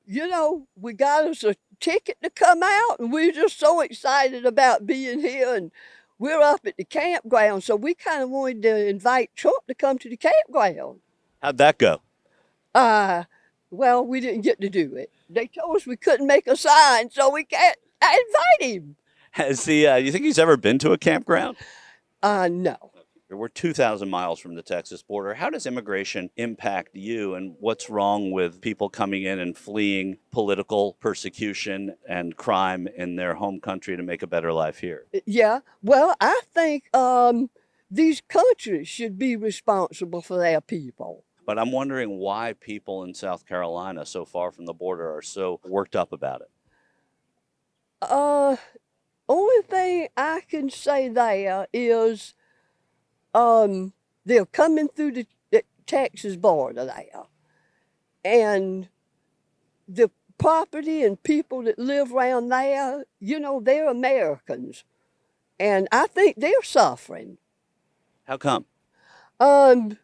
we got us a ticket to come out, and we're just so excited about being here. And we're up at the campground, so we kind of wanted to invite Trump to come to the campground. How'd that go? Uh, well, we didn't get to do it. They told us we couldn't make a sign, so we can't invite him. Has he? You think he's ever been to a campground? No. We're 2,000 miles from the Texas border. How does immigration impact you, and what's wrong with people coming in and fleeing political persecution and crime in their home country to make a better life here? Yeah. Well, I think these countries should be responsible for their people. But I'm wondering why people in South Carolina, so far from the border, are so worked up about it. Uh, Only thing I can say there is they're coming through the Texas border there, and the property and people that live around there, they're Americans, and I think they're suffering. How come? Um,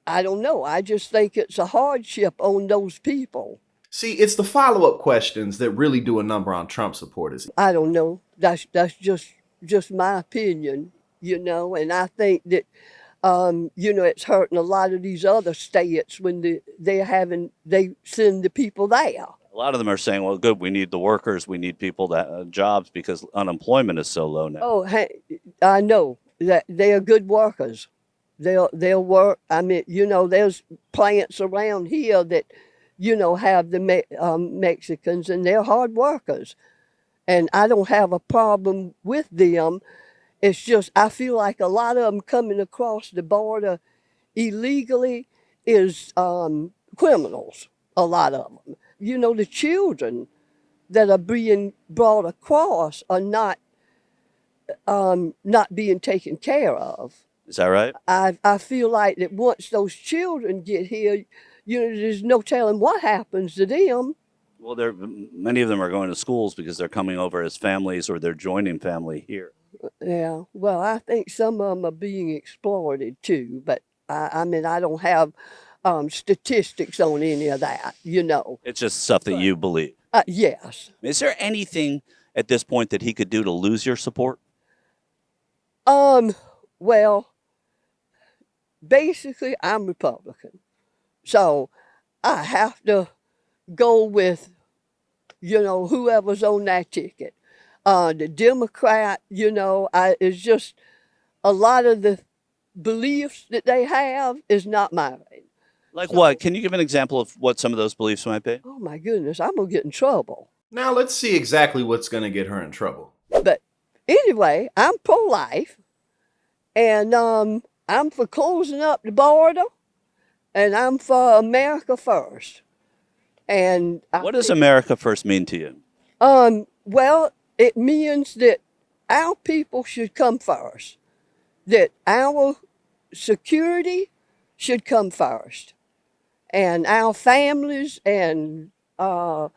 I don't know. I just think it's a hardship on those people. See, it's the follow-up questions that really do a number on Trump supporters. I don't know. That's just my opinion, and I think that it's hurting a lot of these other states when they send the people there. A lot of them are saying, well, good, we need the workers, we need people that jobs because unemployment is so low now. Oh, hey, I know that they are good workers. They'll work. I mean, there's plants around here that, have the Mexicans, and they're hard workers. And I don't have a problem with them. It's just I feel like a lot of them coming across the border illegally is criminals. A lot of them. The children that are being brought across are not being taken care of. Is that right? I feel like that once those children get here, there's no telling what happens to them. Well, many of them are going to schools because they're coming over as families or they're joining family here. Yeah, well, I think some of them are being exploited too, but I mean, I don't have statistics on any of that. It's just stuff that you believe. Yes. Is there anything at this point that he could do to lose your support? Well, basically, I'm Republican, so I have to go with, whoever's on that ticket. The Democrat, it's just a lot of the beliefs that they have is not mine. Like what? Can you give an example of what some of those beliefs might be? Oh my goodness, I'm gonna get in trouble. Now let's see exactly what's going to get her in trouble. But anyway, I'm pro-life, and I'm for closing up the border, and I'm for America first. And what does America first mean to you? Well, it means that our people should come first, that our security should come first, and our families and our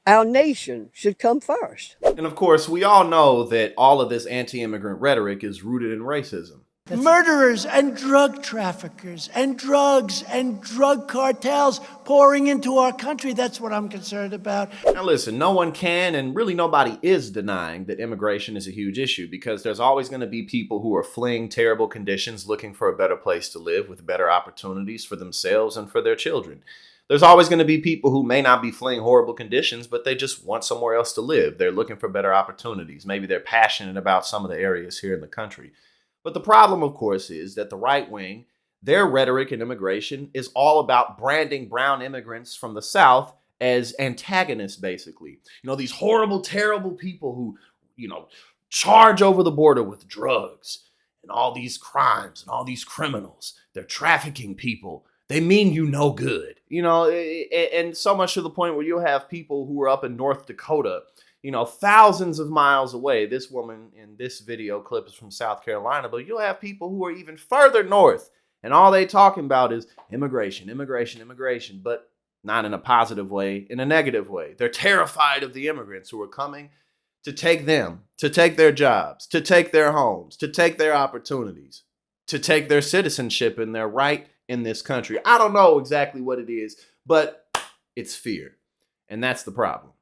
nation should come first. And of course, we all know that all of this anti-immigrant rhetoric is rooted in racism. Murderers and drug traffickers and drugs and drug cartels pouring into our country. That's what I'm concerned about. Now listen, no one can and really nobody is denying that immigration is a huge issue because there's always going to be people who are fleeing terrible conditions looking for a better place to live with better opportunities for themselves and for their children. There's always going to be people who may not be fleeing horrible conditions, but they just want somewhere else to live. They're looking for better opportunities. Maybe they're passionate about some of the areas here in the country. But the problem, of course, is that the right wing, their rhetoric in immigration is all about branding brown immigrants from the South as antagonists, basically. These horrible, terrible people who, charge over the border with drugs and all these crimes and all these criminals. They're trafficking people. They mean you no good. And so much to the point where you'll have people who are up in North Dakota, thousands of miles away. This woman in this video clip is from South Carolina, but you'll have people who are even further north, and all they talking about is immigration, immigration, immigration, but not in a positive way, in a negative way. They're terrified of the immigrants who are coming to take them, to take their jobs, to take their homes, to take their opportunities, to take their citizenship and their right in this country. I don't know exactly what it is, but it's fear. And that's the problem.